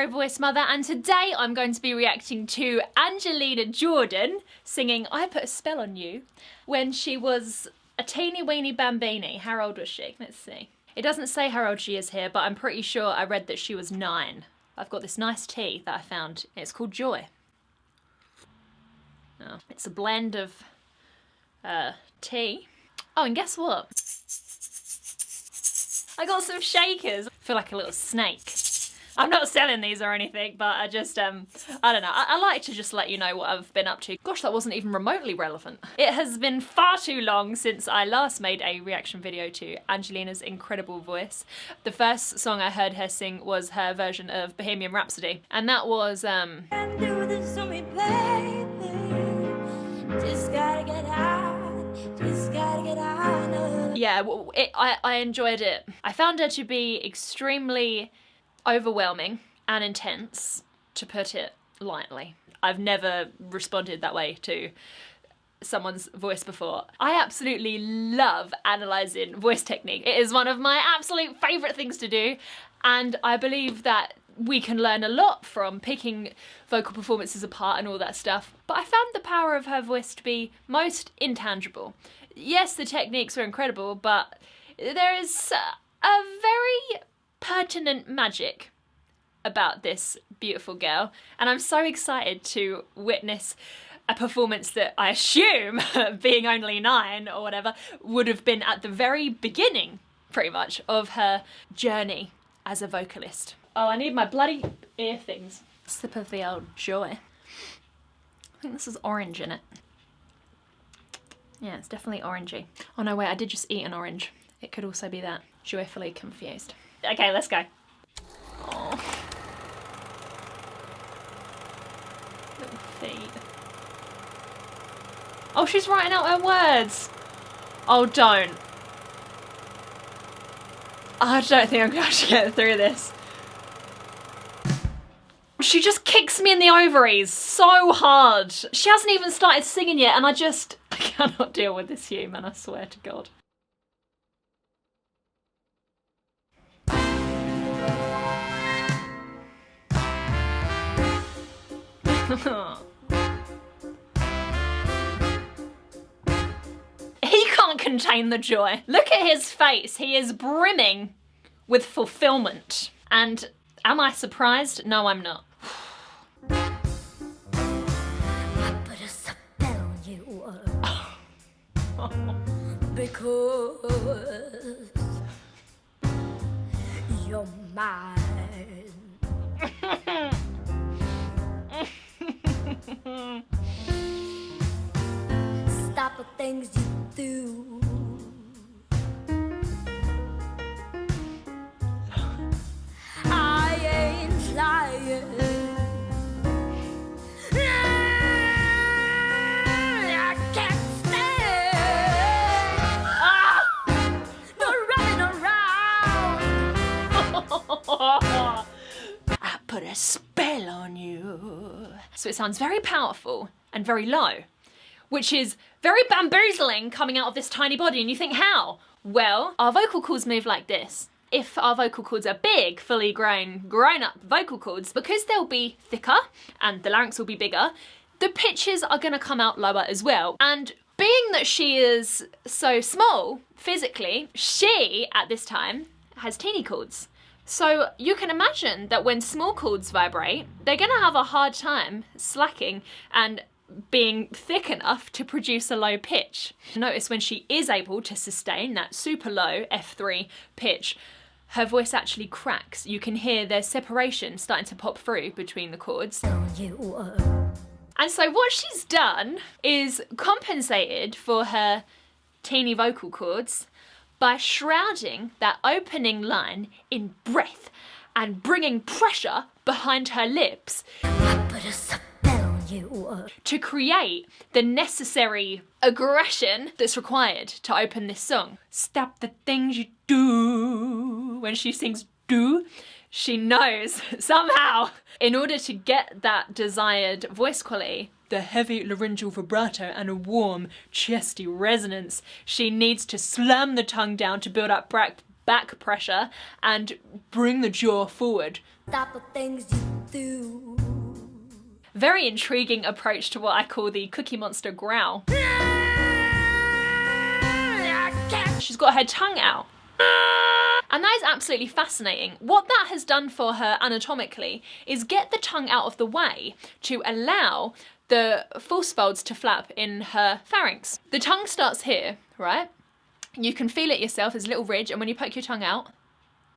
Zero Voice Mother, and today I'm going to be reacting to Angelina Jordan singing I Put a Spell on You when she was a teeny weeny bambini. How old was she? Let's see. It doesn't say how old she is here, but I'm pretty sure I read that she was 9. I've got this nice tea that I found. It's called Joy. Oh, it's a blend of tea. Oh, and guess what? I got some shakers. I feel like a little snake. I'm not selling these or anything, but I just, I don't know. I like to just let you know what I've been up to. Gosh, that wasn't even remotely relevant. It has been far too long since I last made a reaction video to Angelina's incredible voice. The first song I heard her sing was her version of Bohemian Rhapsody, and that was, yeah, I enjoyed it. I found her to be extremely overwhelming and intense, to put it lightly. I've never responded that way to someone's voice before. I absolutely love analysing voice technique. It is one of my absolute favourite things to do, and I believe that we can learn a lot from picking vocal performances apart and all that stuff, but I found the power of her voice to be most intangible. Yes, the techniques are incredible, but there is a very pertinent magic about this beautiful girl, and I'm so excited to witness a performance that I assume, being only 9 or whatever, would have been at the very beginning, pretty much, of her journey as a vocalist. Oh, I need my bloody ear things. Sip of the old Joy. I think this is orange in it. Yeah, it's definitely orangey. Oh no, wait, I did just eat an orange. It could also be that. Joyfully confused. Okay, let's go. Oh. Little feet. Oh, she's writing out her words. Oh, don't. I don't think I'm going to get through this. She just kicks me in the ovaries so hard. She hasn't even started singing yet, and I cannot deal with this human, I swear to God. He can't contain the joy. Look at his face. He is brimming with fulfillment. And am I surprised? No, I'm not. I put a spell on you because you're mine. Stop the things you do. I ain't lying. I can't stand. No running around. I put a spell on you. So it sounds very powerful and very low, which is very bamboozling coming out of this tiny body. And you think, how? Well, our vocal cords move like this. If our vocal cords are big, fully grown-up vocal cords, because they'll be thicker and the larynx will be bigger, the pitches are gonna come out lower as well. And being that she is so small physically, she, at this time, has teeny cords. So you can imagine that when small cords vibrate, they're gonna have a hard time slacking and being thick enough to produce a low pitch. Notice when she is able to sustain that super low F3 pitch, her voice actually cracks. You can hear there's separation starting to pop through between the chords. And so what she's done is compensated for her teeny vocal cords by shrouding that opening line in breath and bringing pressure behind her lips to create the necessary aggression that's required to open this song. Stop the things you do. When she sings do, she knows somehow, in order to get that desired voice quality, the heavy laryngeal vibrato and a warm, chesty resonance, she needs to slam the tongue down to build up back pressure and bring the jaw forward Stop the things you do. Very intriguing approach to what I call the Cookie Monster growl. She's got her tongue out. And that is absolutely fascinating. What that has done for her anatomically is get the tongue out of the way to allow the false folds to flap in her pharynx. The tongue starts here, right? You can feel it yourself, there's a little ridge, and when you poke your tongue out,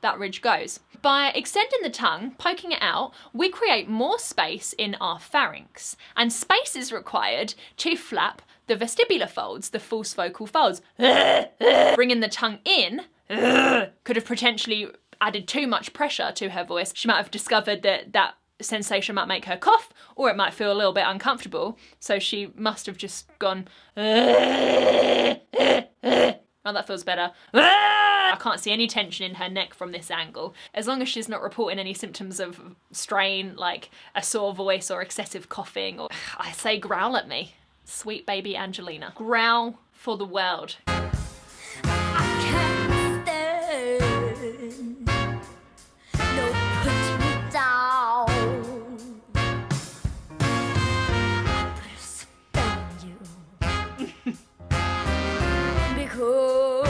that ridge goes. By extending the tongue, poking it out, we create more space in our pharynx, and space is required to flap the vestibular folds, the false vocal folds. Bringing the tongue in could have potentially added too much pressure to her voice. She might have discovered that that sensation might make her cough, or it might feel a little bit uncomfortable, so she must have just gone oh, that feels better. I can't see any tension in her neck from this angle. As long as she's not reporting any symptoms of strain, like a sore voice or excessive coughing, or I say growl at me. Sweet baby Angelina. Growl for the world. I can't stand. No, put me down. I put a spell on you. Because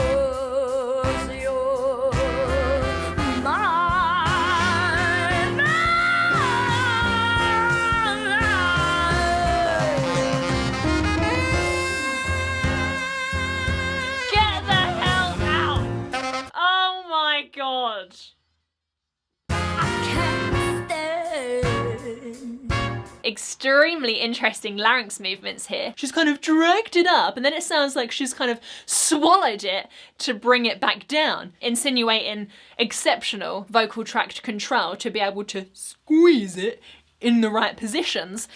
you're mine. Get the hell out! Oh my god. I can't stand. Extremely interesting larynx movements here. She's kind of dragged it up, and then it sounds like she's kind of swallowed it to bring it back down, insinuating exceptional vocal tract control to be able to squeeze it in the right positions.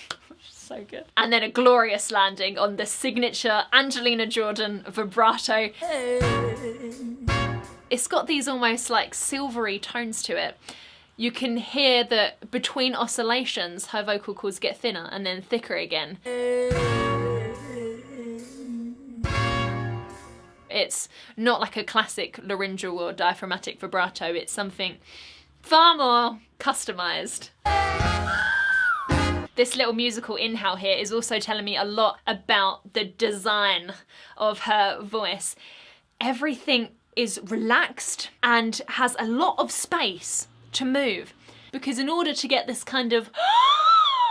So good. And then a glorious landing on the signature Angelina Jordan vibrato. It's got these almost like silvery tones to it. You can hear that between oscillations, her vocal cords get thinner and then thicker again. It's not like a classic laryngeal or diaphragmatic vibrato, it's something far more customized. This little musical inhale here is also telling me a lot about the design of her voice. Everything is relaxed and has a lot of space to move, because in order to get this kind of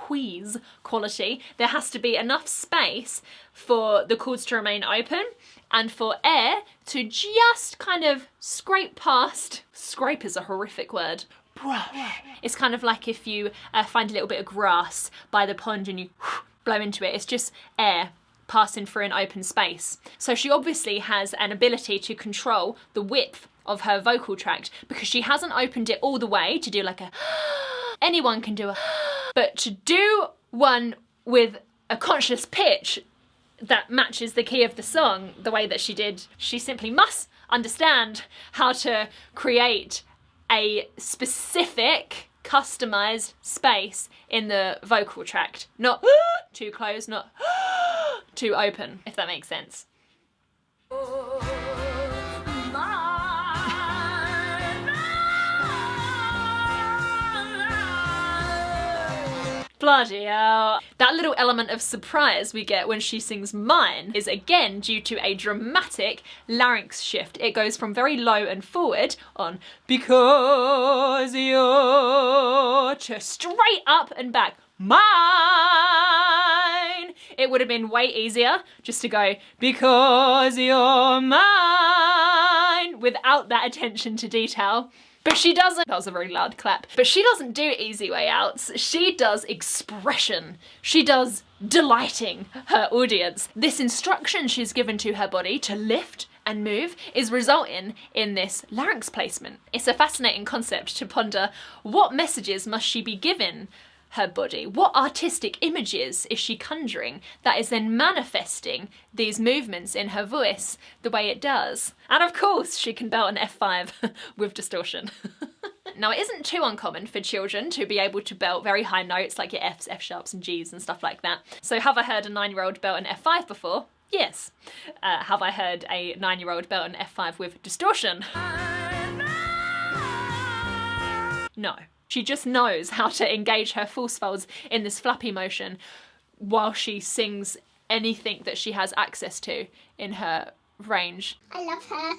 wheeze quality, there has to be enough space for the cords to remain open and for air to just kind of scrape past. Scrape is a horrific word. Brush. It's kind of like if you find a little bit of grass by the pond and you blow into it. It's just air passing through an open space. So she obviously has an ability to control the width of her vocal tract, because she hasn't opened it all the way to do like a anyone can do a but to do one with a conscious pitch that matches the key of the song the way that she did, she simply must understand how to create a specific customized space in the vocal tract. Not too close, not too open, if that makes sense. Bloody hell. That little element of surprise we get when she sings Mine is again due to a dramatic larynx shift. It goes from very low and forward on because you're to straight up and back. Mine. It would have been way easier just to go because you're mine without that attention to detail. But she doesn't, that was a very loud clap, but she doesn't do easy way outs. She does expression. She does delighting her audience. This instruction she's given to her body to lift and move is resulting in this larynx placement. It's a fascinating concept to ponder. What messages must she be given her body? What artistic images is she conjuring that is then manifesting these movements in her voice the way it does? And of course, she can belt an F5 with distortion. Now, it isn't too uncommon for children to be able to belt very high notes like your Fs, F sharps and Gs and stuff like that. So have I heard a 9-year-old belt an F5 before? Yes. Have I heard a 9-year-old belt an F5 with distortion? No. She just knows how to engage her force folds in this flappy motion while she sings anything that she has access to in her range. I love her.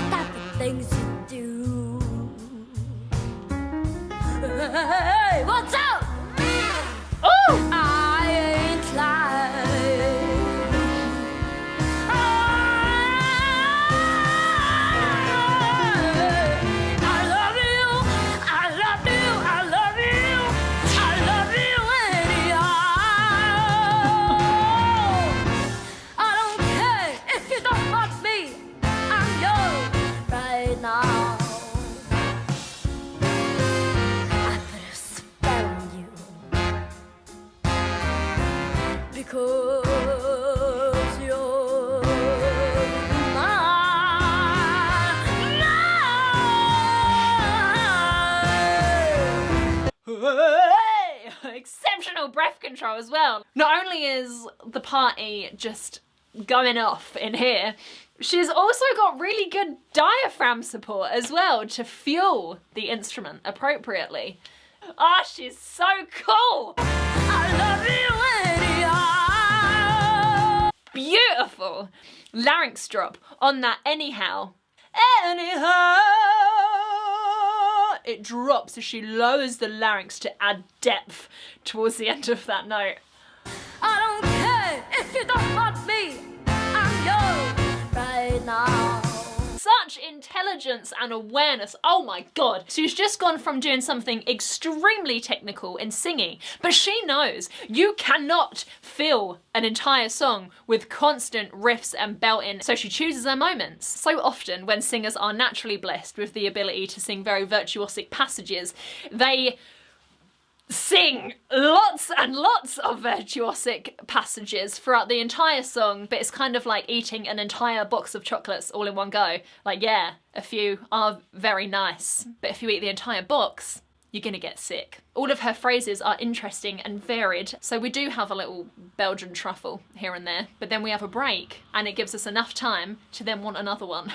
Stop the things you do. Hey, what's up? Oh! I ain't lying. I love you. I love you. I love you. I love you anyhow. I don't care if you don't want me. I'm yours right now. I put a spell on you because you're Hey! Exceptional breath control as well. Not only is the party just going off in here, she's also got really good diaphragm support as well to fuel the instrument appropriately. Ah, she's so cool! I love you anyhow. Beautiful! Larynx drop on that anyhow. Anyhow! It drops as she lowers the larynx to add depth towards the end of that note. I don't care if you don't want me. I'm yours right now. Such intelligence and awareness, oh my god. She's just gone from doing something extremely technical and singing, but she knows you cannot fill an entire song with constant riffs and belting, so she chooses her moments. So often when singers are naturally blessed with the ability to sing very virtuosic passages, they sing lots and lots of virtuosic passages throughout the entire song, but it's kind of like eating an entire box of chocolates all in one go. Like, yeah, a few are very nice, but if you eat the entire box, you're gonna get sick. All of her phrases are interesting and varied, so we do have a little Belgian truffle here and there, but then we have a break, and it gives us enough time to then want another one.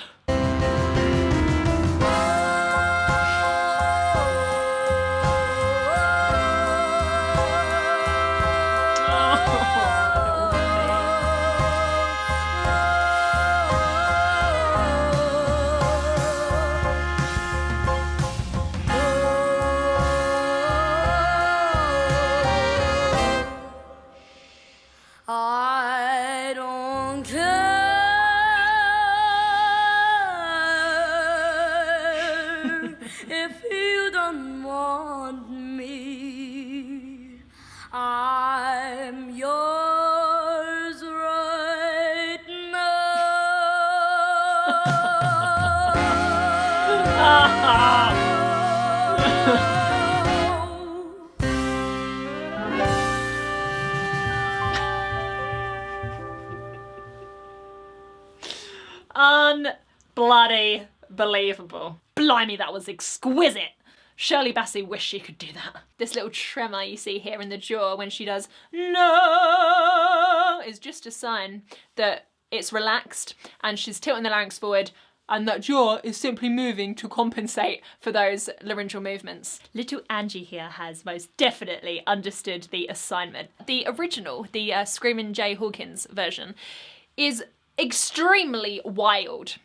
I don't care if you don't want me. I'm yours right Unbloody believable. Blimey, that was exquisite. Shirley Bassey wished she could do that. This little tremor you see here in the jaw when she does no is just a sign that it's relaxed and she's tilting the larynx forward, and that jaw is simply moving to compensate for those laryngeal movements. Little Angie here has most definitely understood the assignment. The original, the Screamin' Jay Hawkins version, is extremely wild.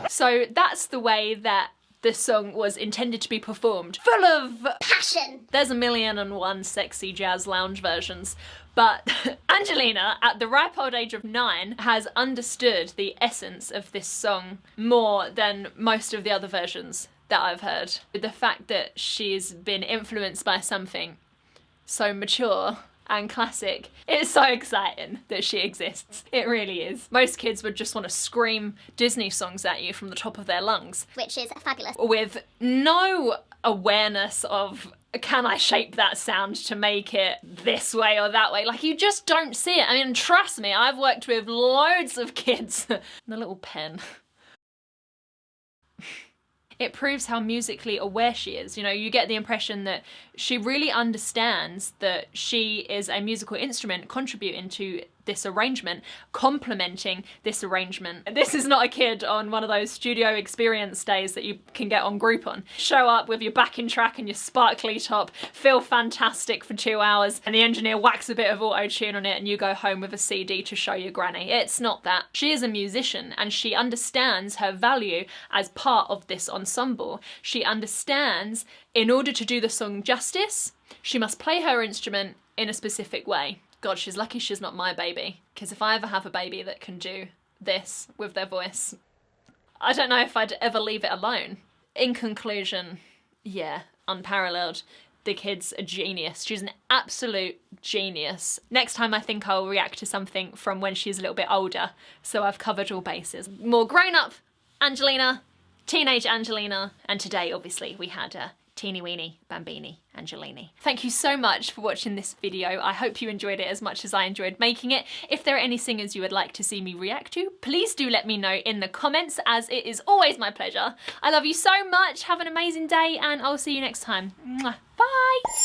So that's the way that this song was intended to be performed. Full of passion. There's a million and one sexy jazz lounge versions, but Angelina, at the ripe old age of 9, has understood the essence of this song more than most of the other versions that I've heard. The fact that she's been influenced by something so mature and classic, it's so exciting that she exists. It really is. Most kids would just want to scream Disney songs at you from the top of their lungs. Which is fabulous. With no awareness of, can I shape that sound to make it this way or that way? Like, you just don't see it. I mean, trust me, I've worked with loads of kids. The little pen. It proves how musically aware she is. You know, you get the impression that she really understands that she is a musical instrument contributing to this arrangement, complementing this arrangement. This is not a kid on one of those studio experience days that you can get on Groupon. Show up with your backing track and your sparkly top, feel fantastic for 2 hours, and the engineer whacks a bit of auto-tune on it and you go home with a CD to show your granny. It's not that. She is a musician and she understands her value as part of this ensemble. She understands in order to do the song justice, she must play her instrument in a specific way. God, she's lucky she's not my baby, because if I ever have a baby that can do this with their voice, I don't know if I'd ever leave it alone. In conclusion, yeah, unparalleled. The kid's a genius. She's an absolute genius. Next time I think I'll react to something from when she's a little bit older, so I've covered all bases. More grown-up Angelina, teenage Angelina, and today obviously we had a teeny weeny bambini Angelini. Thank you so much for watching this video. I hope you enjoyed it as much as I enjoyed making it. If there are any singers you would like to see me react to, please do let me know in the comments, as it is always my pleasure. I love you so much. Have an amazing day and I'll see you next time. Mwah. Bye!